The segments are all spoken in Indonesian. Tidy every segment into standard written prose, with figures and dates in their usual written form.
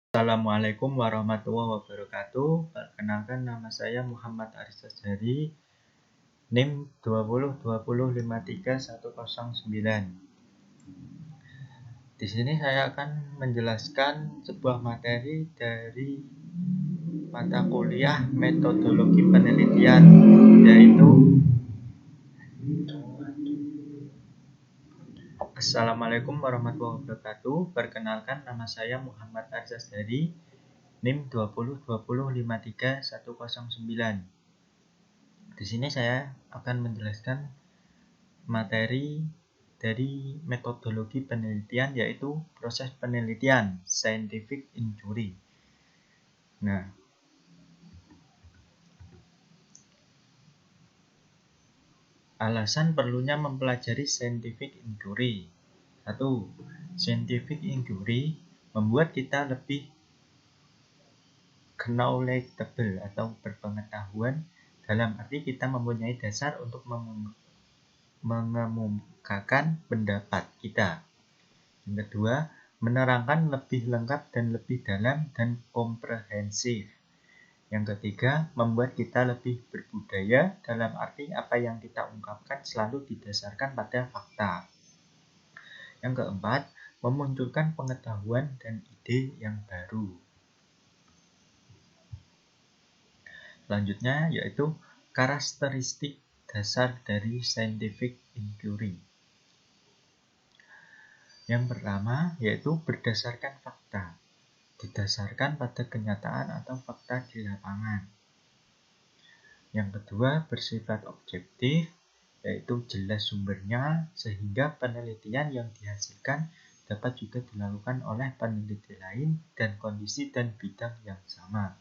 Assalamualaikum warahmatullahi wabarakatuh. Perkenalkan, nama saya Muhammad Aris Azhari, NIM 2020531109. Di sini saya akan menjelaskan sebuah materi dari mata kuliah metodologi penelitian, yaitu Assalamualaikum warahmatullahi wabarakatuh. Perkenalkan, nama saya Muhammad Aris Azhari, NIM 2020531109. Di sini saya akan menjelaskan materi dari metodologi penelitian, yaitu proses penelitian scientific inquiry. Nah, alasan perlunya mempelajari scientific inquiry. 1. Scientific inquiry membuat kita lebih knowledgeable atau berpengetahuan, dalam arti kita mempunyai dasar untuk mengemukakan pendapat kita. Yang kedua, menerangkan lebih lengkap dan lebih dalam dan komprehensif. Yang ketiga, membuat kita lebih berbudaya, dalam arti apa yang kita ungkapkan selalu didasarkan pada fakta. Yang keempat, memunculkan pengetahuan dan ide yang baru. Selanjutnya yaitu karakteristik dasar dari scientific inquiry. Yang pertama yaitu berdasarkan fakta, didasarkan pada kenyataan atau fakta di lapangan. Yang kedua bersifat objektif, yaitu jelas sumbernya sehingga penelitian yang dihasilkan dapat juga dilakukan oleh peneliti lain dan kondisi dan bidang yang sama.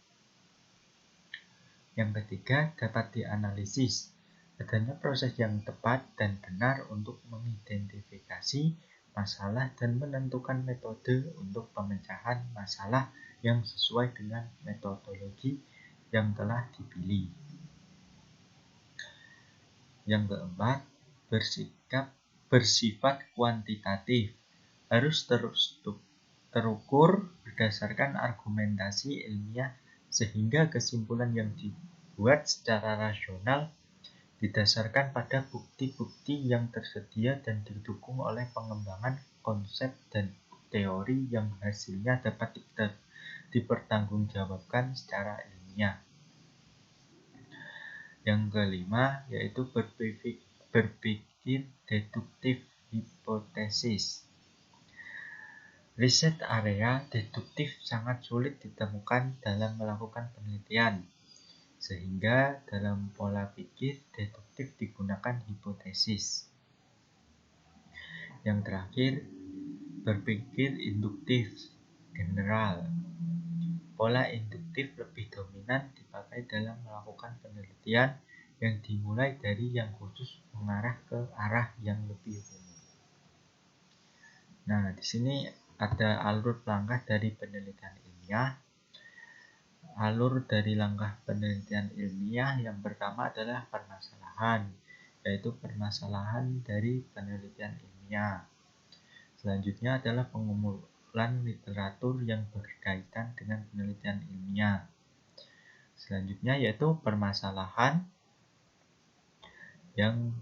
Yang ketiga dapat dianalisis, adanya proses yang tepat dan benar untuk mengidentifikasi masalah dan menentukan metode untuk pemecahan masalah yang sesuai dengan metodologi yang telah dipilih. Yang keempat, bersifat kuantitatif, harus terukur berdasarkan argumentasi ilmiah sehingga kesimpulan yang dibuat secara rasional didasarkan pada bukti-bukti yang tersedia dan didukung oleh pengembangan konsep dan teori yang hasilnya dapat dipertanggungjawabkan secara ilmiah. Yang kelima yaitu berpikir deduktif hipotesis. Riset area deduktif sangat sulit ditemukan dalam melakukan penelitian, sehingga dalam pola pikir deduktif digunakan hipotesis. Yang terakhir, berpikir induktif general. Pola induktif lebih dominan dipakai dalam melakukan penelitian yang dimulai dari yang khusus mengarah ke arah yang lebih umum. Nah, di sini ada alur langkah dari penelitian ilmiah. Alur dari langkah penelitian ilmiah yang pertama adalah permasalahan, yaitu permasalahan dari penelitian ilmiah. Selanjutnya adalah pengumpulan literatur yang berkaitan dengan penelitian ilmiah. Selanjutnya yaitu permasalahan yang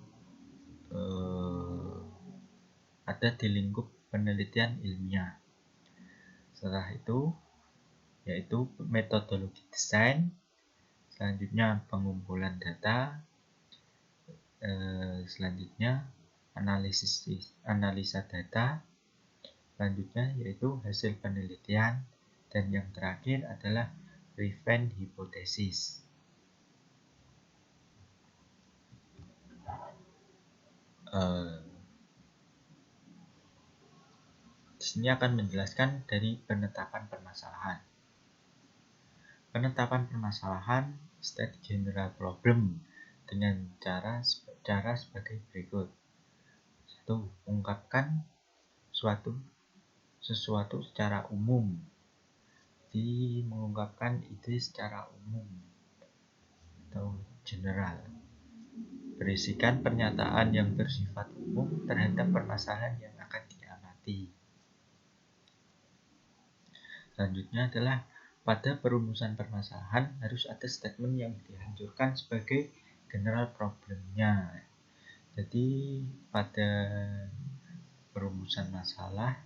ada di lingkup penelitian ilmiah. Setelah itu yaitu metodologi desain, selanjutnya pengumpulan data, selanjutnya analisa data, selanjutnya yaitu hasil penelitian, dan yang terakhir adalah refine hipotesis. Di sini akan menjelaskan dari penetapan permasalahan. Penetapan permasalahan state general problem dengan cara sebagai berikut. 1. Ungkapkan sesuatu secara umum. Mengungkapkan ide secara umum atau general. Berisikan pernyataan yang bersifat umum terhadap permasalahan yang akan diamati. Selanjutnya adalah pada perumusan permasalahan harus ada statement yang dihancurkan sebagai general problemnya. Jadi pada perumusan masalah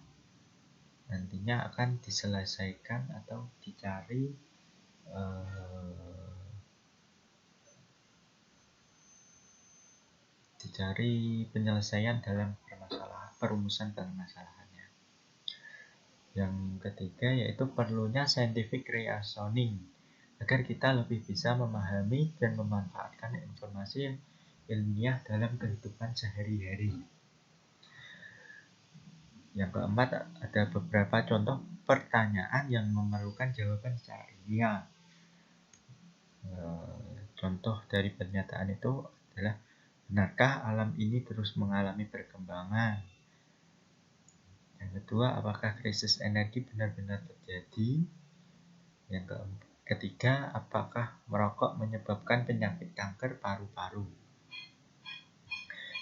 nantinya akan diselesaikan atau dicari penyelesaian dalam perumusan permasalahannya. Yang ketiga yaitu perlunya scientific reasoning agar kita lebih bisa memahami dan memanfaatkan informasi ilmiah dalam kehidupan sehari-hari. Yang keempat ada beberapa contoh pertanyaan yang memerlukan jawaban secara ilmiah. Contoh dari pernyataan itu adalah, benarkah alam ini terus mengalami perkembangan? Yang kedua, apakah krisis energi benar-benar terjadi? Yang ketiga, apakah merokok menyebabkan penyakit kanker paru-paru?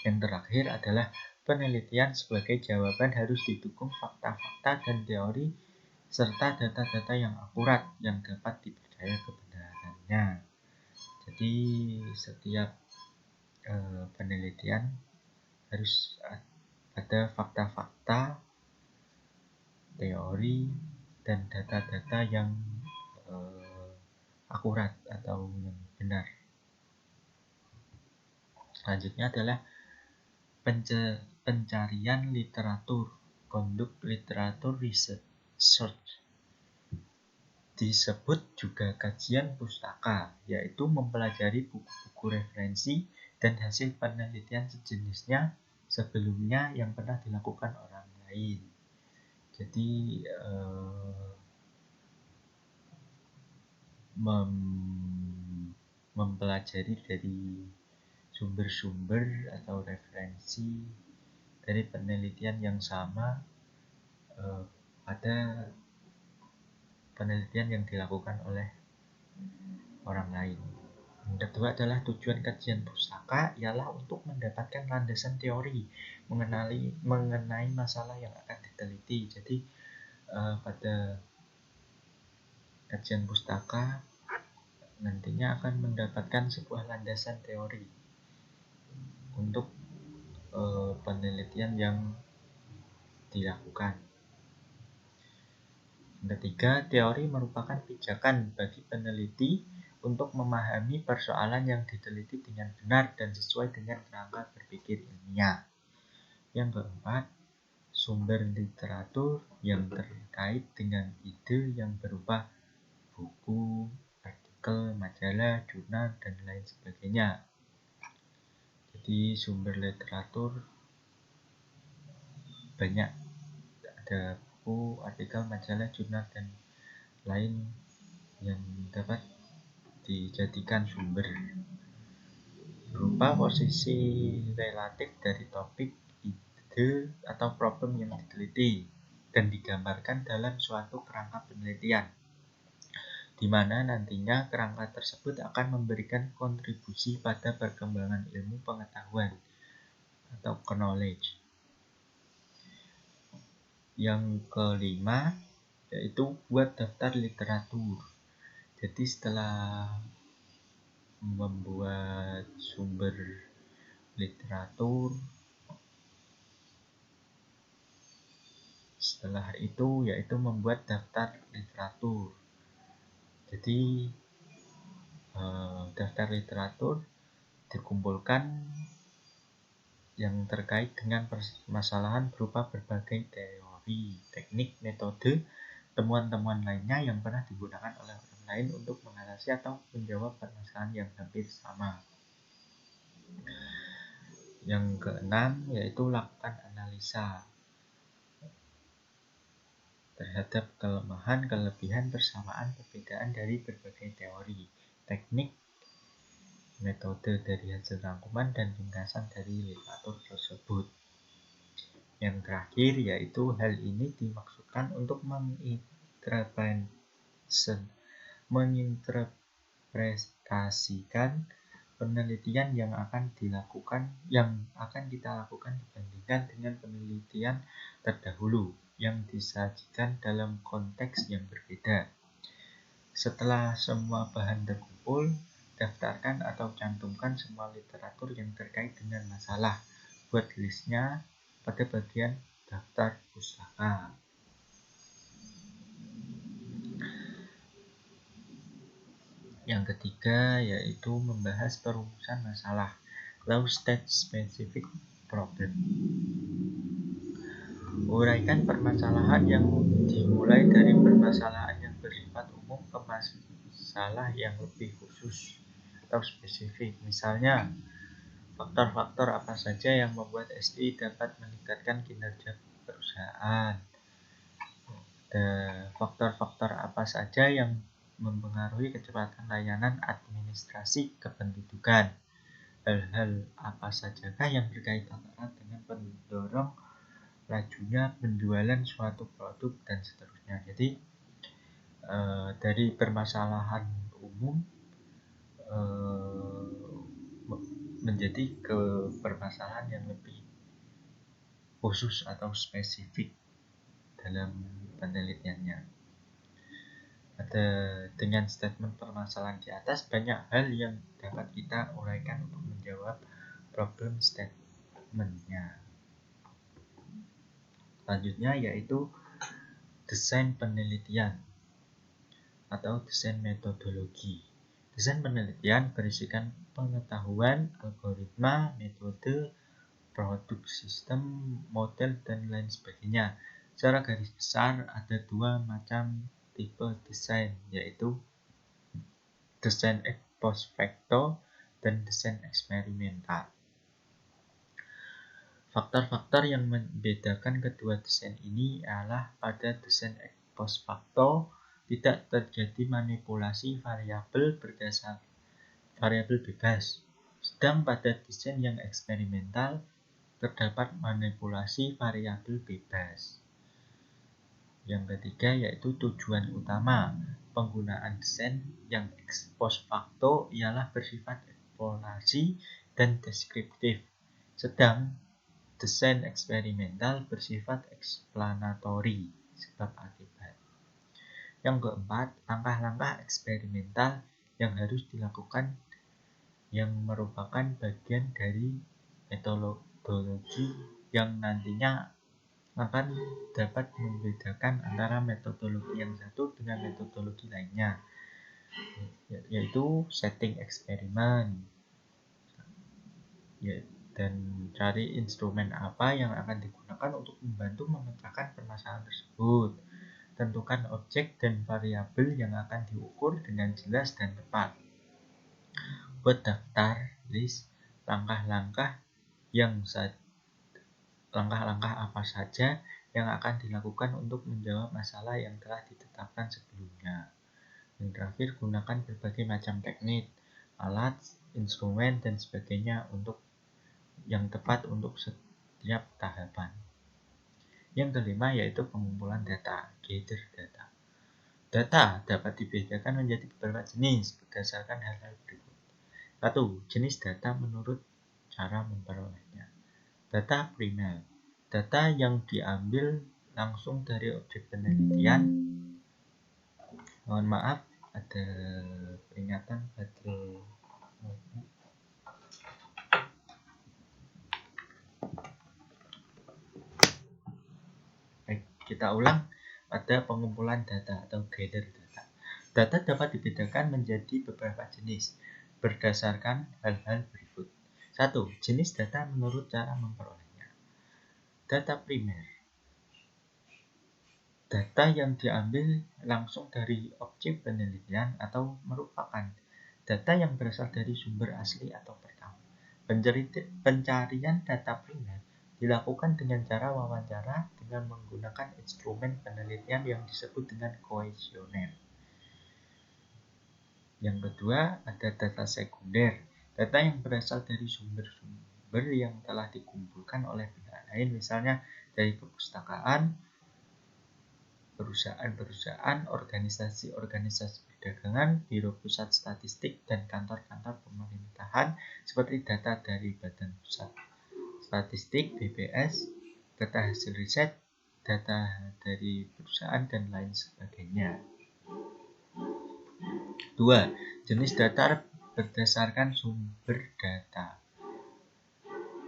Yang terakhir adalah penelitian sebagai jawaban harus didukung fakta-fakta dan teori serta data-data yang akurat yang dapat dipercaya kebenarannya. Jadi setiap penelitian harus ada fakta-fakta, teori, dan data-data yang akurat atau yang benar. Selanjutnya adalah pencarian literatur, conduct literatur research. Disebut juga kajian pustaka, yaitu mempelajari buku-buku referensi dan hasil penelitian sejenisnya sebelumnya yang pernah dilakukan orang lain. Jadi mempelajari dari sumber-sumber atau referensi dari penelitian yang sama pada penelitian yang dilakukan oleh orang lain. Yang kedua adalah tujuan kajian pustaka ialah untuk mendapatkan landasan teori mengenai masalah yang akan diteliti. Jadi pada kajian pustaka nantinya akan mendapatkan sebuah landasan teori untuk penelitian yang dilakukan. Yang ketiga, teori merupakan pijakan bagi peneliti untuk memahami persoalan yang diteliti dengan benar dan sesuai dengan kerangka berpikir ilmiah. Yang keempat, sumber literatur yang terkait dengan ide yang berupa buku, artikel, majalah, jurnal, dan lain sebagainya. Jadi sumber literatur banyak, ada buku, artikel, majalah, jurnal, dan lain yang dapat dijadikan sumber. Berupa posisi relatif dari topik, ide, atau problem yang diteliti dan digambarkan dalam suatu kerangka penelitian, di mana nantinya kerangka tersebut akan memberikan kontribusi pada perkembangan ilmu pengetahuan atau knowledge. Yang kelima yaitu buat daftar literatur. Jadi setelah membuat sumber literatur, setelah itu yaitu membuat daftar literatur. Jadi daftar literatur dikumpulkan yang terkait dengan permasalahan berupa berbagai teori, teknik, metode, temuan-temuan lainnya yang pernah digunakan oleh orang lain untuk mengatasi atau menjawab permasalahan yang hampir sama. Yang keenam yaitu lakukan analisa terhadap kelemahan, kelebihan, persamaan, perbedaan dari berbagai teori, teknik, metode dari hasil rangkuman dan ringkasan dari literatur tersebut. Yang terakhir yaitu hal ini dimaksudkan untuk menginterpretasikan penelitian yang akan kita lakukan dibandingkan dengan penelitian terdahulu. yang disajikan dalam konteks yang berbeda. Setelah semua bahan terkumpul, daftarkan atau cantumkan semua literatur yang terkait dengan masalah. Buat listnya pada bagian daftar pustaka. Yang ketiga yaitu membahas perumusan masalah. Law state specific problem. Uraikan permasalahan yang dimulai dari permasalahan yang bersifat umum ke masalah yang lebih khusus atau spesifik. Misalnya, faktor-faktor apa saja yang membuat SI dapat meningkatkan kinerja perusahaan. Faktor-faktor apa saja yang mempengaruhi kecepatan layanan administrasi kependudukan. Hal-hal apa sajakah yang berkaitan erat dengan pendorong lajunya penjualan suatu produk dan seterusnya. Jadi dari permasalahan umum menjadi ke permasalahan yang lebih khusus atau spesifik dalam penelitiannya. Dengan statement permasalahan di atas, banyak hal yang dapat kita uraikan untuk menjawab problem statement-nya. Selanjutnya yaitu desain penelitian atau desain metodologi. Desain penelitian berisikan pengetahuan, algoritma, metode, produk, sistem, model, dan lain sebagainya. Secara garis besar ada dua macam tipe desain, yaitu desain ex post facto dan desain eksperimental. Faktor-faktor yang membedakan kedua desain ini adalah pada desain ex post facto tidak terjadi manipulasi variabel berdasar variabel bebas. Sedang pada desain yang eksperimental terdapat manipulasi variabel bebas. Yang ketiga yaitu tujuan utama. Penggunaan desain yang ex post facto ialah bersifat eksplorasi dan deskriptif. Sedang desain eksperimental bersifat eksplanatori, sebab akibat. Yang keempat, langkah-langkah eksperimental yang harus dilakukan yang merupakan bagian dari metodologi yang nantinya akan dapat membedakan antara metodologi yang satu dengan metodologi lainnya, yaitu setting eksperimen dan cari instrumen apa yang akan digunakan untuk membantu memecahkan permasalahan tersebut. Tentukan objek dan variabel yang akan diukur dengan jelas dan tepat. Buat daftar list langkah-langkah apa saja yang akan dilakukan untuk menjawab masalah yang telah ditetapkan sebelumnya. Yang terakhir, gunakan berbagai macam teknik, alat, instrumen, dan sebagainya untuk yang tepat untuk setiap tahapan. Yang kelima yaitu pengumpulan data, gather data. Data dapat dibedakan menjadi beberapa jenis berdasarkan hal-hal berikut. 1. Jenis data menurut cara memperolehnya. Data primer, data yang diambil langsung dari objek penelitian. Mohon maaf, ada peringatan baterai. Baik, kita ulang. Pada pengumpulan data atau gather data. Data dapat dibedakan menjadi beberapa jenis berdasarkan hal-hal berikut. 1. Jenis data menurut cara memperolehnya. Data primer, data yang diambil langsung dari objek penelitian atau merupakan data yang berasal dari sumber asli atau pertama. Pencarian data primer dilakukan dengan cara wawancara dengan menggunakan instrumen penelitian yang disebut dengan kuesioner. Yang kedua, ada data sekunder, data yang berasal dari sumber-sumber yang telah dikumpulkan oleh pihak lain, misalnya dari perpustakaan, perusahaan-perusahaan, organisasi-organisasi perdagangan, biro pusat statistik, dan kantor-kantor pemerintahan, seperti data dari Badan Pusat Statistik (BPS), data hasil riset, data dari perusahaan, dan lain sebagainya. 2. Jenis data berdasarkan sumber data.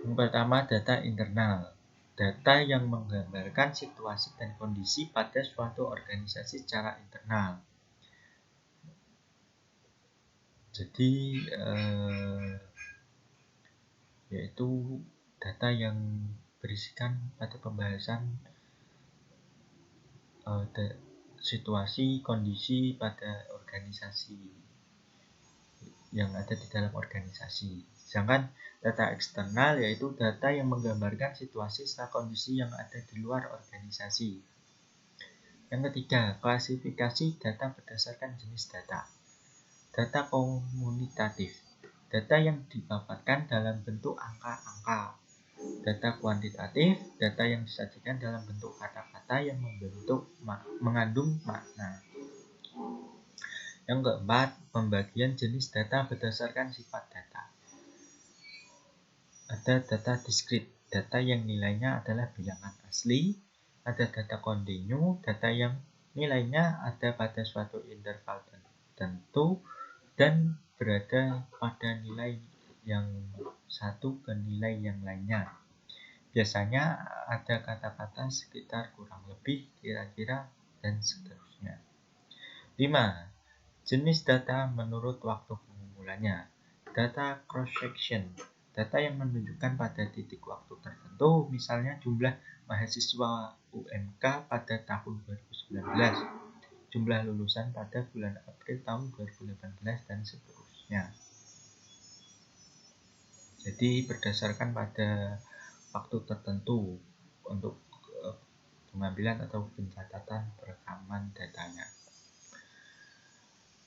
Yang pertama, data internal. Data yang menggambarkan situasi dan kondisi pada suatu organisasi secara internal. Jadi, yaitu data yang berisikan pada pembahasan situasi, kondisi pada organisasi yang ada di dalam organisasi. Sedangkan data eksternal yaitu data yang menggambarkan situasi serta kondisi yang ada di luar organisasi. Yang ketiga, klasifikasi data berdasarkan jenis data. Data komunitatif, data yang dipaparkan dalam bentuk angka-angka. Data kuantitatif, data yang disajikan dalam bentuk kata-kata yang mengandung makna. Yang keempat, pembagian jenis data berdasarkan sifat data. Ada data diskrit, data yang nilainya adalah bilangan asli. Ada data kontinu, data yang nilainya ada pada suatu interval tertentu dan berada pada nilai yang satu ke nilai yang lainnya. Biasanya ada kata-kata sekitar, kurang lebih, kira-kira, dan seterusnya. 5. Jenis data menurut waktu pengumpulannya. Data cross-section, data yang menunjukkan pada titik waktu tertentu, misalnya jumlah mahasiswa UMK pada tahun 2019, jumlah lulusan pada bulan April tahun 2018, dan seterusnya. Jadi berdasarkan pada waktu tertentu untuk pengambilan atau pencatatan perekaman datanya.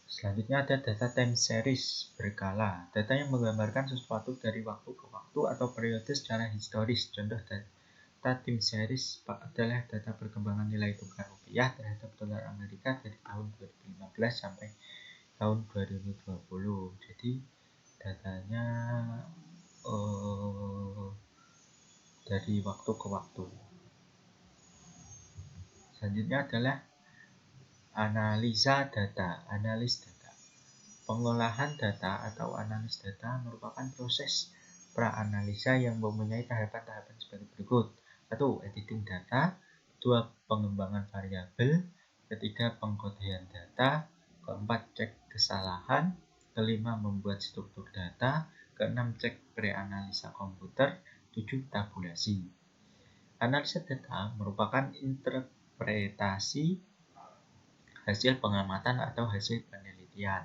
Selanjutnya ada data time series berkala, data yang menggambarkan sesuatu dari waktu ke waktu atau periode secara historis. Contoh data time series adalah data perkembangan nilai tukar rupiah terhadap dolar Amerika dari tahun 2015 sampai tahun 2020. Jadi datanya dari waktu ke waktu. Selanjutnya adalah analisa data, analis data. Pengolahan data atau analis data merupakan proses pra-analisa yang mempunyai tahapan-tahapan sebagai berikut. 1. Editing data. 2. Pengembangan variabel. 3. Pengkodean data. 4. Cek kesalahan. 5. Membuat struktur data. 6. Cek pre-analisa komputer. 7. Tabulasi. Analisa data merupakan interpretasi hasil pengamatan atau hasil penelitian.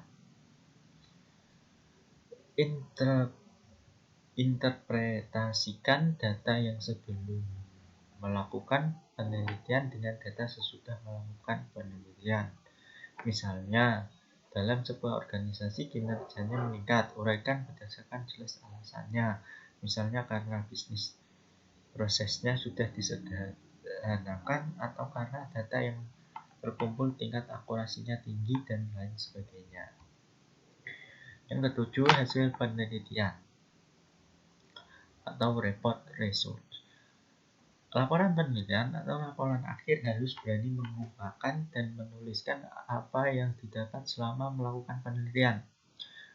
Interpretasikan data yang sebelum melakukan penelitian dengan data sesudah melakukan penelitian. Misalnya, dalam sebuah organisasi kinerjanya meningkat, uraikan berdasarkan jelas alasannya. Misalnya karena bisnis prosesnya sudah disederhanakan atau karena data yang terkumpul tingkat akurasinya tinggi, dan lain sebagainya. Yang ketujuh, hasil penelitian atau report result. Laporan penelitian atau laporan akhir harus berani mengungkapkan dan menuliskan apa yang didapat selama melakukan penelitian,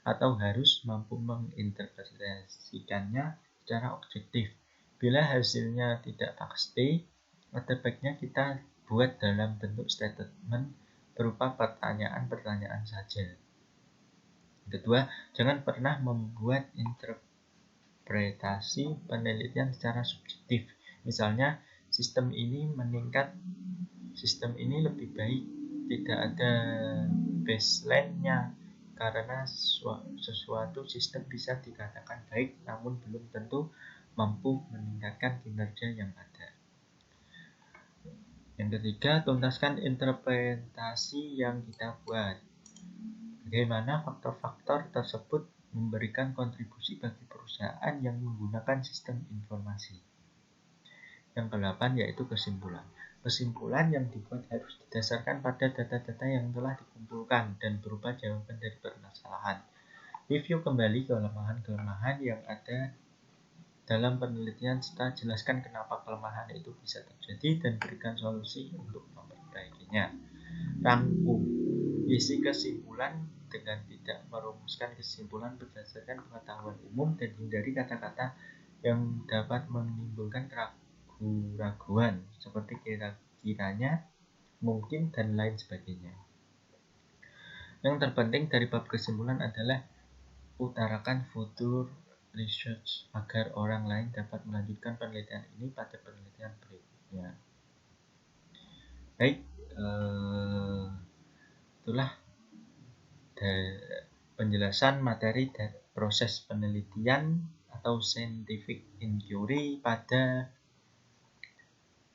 atau harus mampu menginterpretasikannya secara objektif. Bila hasilnya tidak pasti, ada baiknya kita buat dalam bentuk statement berupa pertanyaan-pertanyaan saja. Kedua, jangan pernah membuat interpretasi penelitian secara subjektif. Misalnya, sistem ini meningkat, sistem ini lebih baik, tidak ada baseline-nya, karena sesuatu sistem bisa dikatakan baik namun belum tentu mampu meningkatkan kinerja yang ada. Yang ketiga, tuntaskan interpretasi yang kita buat. Bagaimana faktor-faktor tersebut memberikan kontribusi bagi perusahaan yang menggunakan sistem informasi. Yang ke-8 yaitu kesimpulan. Kesimpulan yang dibuat harus didasarkan pada data-data yang telah dikumpulkan dan berupa jawaban dari permasalahan. Review kembali kelemahan-kelemahan yang ada dalam penelitian serta jelaskan kenapa kelemahan itu bisa terjadi dan berikan solusi untuk memperbaikinya. Rangkum isi kesimpulan dengan tidak merumuskan kesimpulan berdasarkan pengetahuan umum dan hindari kata-kata yang dapat menimbulkan keraguan seperti kira-kiranya, mungkin, dan lain sebagainya. Yang terpenting dari bab kesimpulan adalah utarakan future research agar orang lain dapat melanjutkan penelitian ini pada penelitian berikutnya. Baik, itulah penjelasan materi dari proses penelitian atau scientific inquiry pada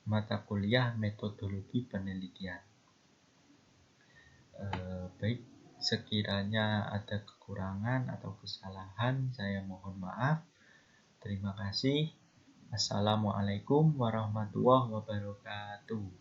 mata kuliah metodologi penelitian. Baik, sekiranya ada kekurangan atau kesalahan, saya mohon maaf. Terima kasih. Assalamualaikum warahmatullahi wabarakatuh.